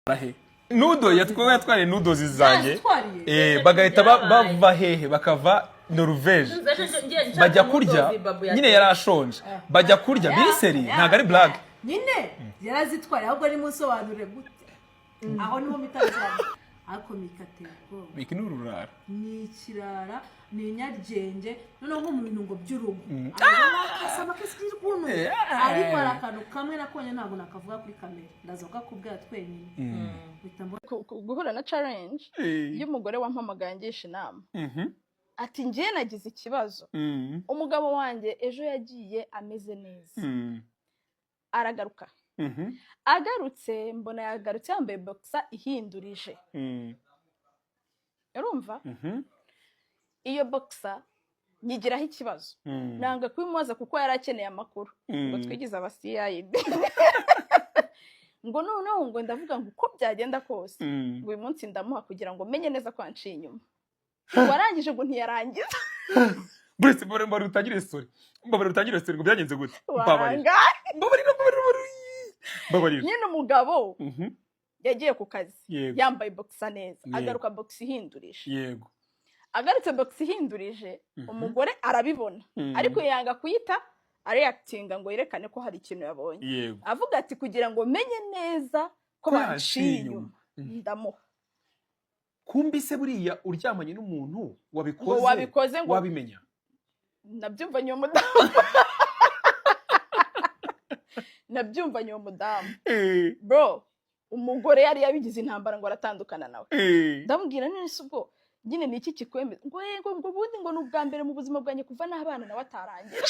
Bahe nudo yatware nudo zizange bagahita bava hehe bakava Norvege bajya kurya nyine yarashonje bajya kurya biseri ntago ari black nyine yarazitware ahubwo ari musobanure gute aho niho mitazana ako mikatego bikinururara ni kirara ni nyargenge noneho nko mu bintu ngo by'urugo asaba kesiri kuno ariko arakano kamwe nakonye ntago nakavuga kuri kamera ndazoka kubwira twenyine guhura na challenge y'umugore wampamagangisha inama ati ngiye nagize ikibazo umugabo wanjye ejo yagiye ameze neza aragaruka agarutse mbona yagarutse yambaye boxer ihindurije urumva iyo boxer nyigiraho ikibazo nanga kwimubaza kuko yarakeneye amakuru ngo twigize abasiyayid ngo noneho ngo ndavuga ngo uko byagenda kose ngo uyu munsi ndamuha kugira ngo menye neza ko anciye inyuma warangije ngo ntiyarangiza Buri mbari utagire story ngo byagenze gute babarira nyine umugabo yagiye ku kazi yambaye boxer neza agaruka boxer ihindurije yego agarutse boxer ihindurije umugore arabibona ariko yanga kuyita reactinga ngo yerekane ko hari ikintu yabonye avuga ati kugira ngo menye neza ko banciye inyuma ndamuha kumbi se buriya uryamanye n'umuntu wabikoze ngo wabimenya nabyumva nyuma mudamu bro umugore yari yabigize intambara ngo aratandukana nawe ndamubwira nese ubwo nyine ni iki kikwemeza ngo ubundi ngo ni ubwa mbere mu buzima bwanjye kuva n'abana nawe atarangije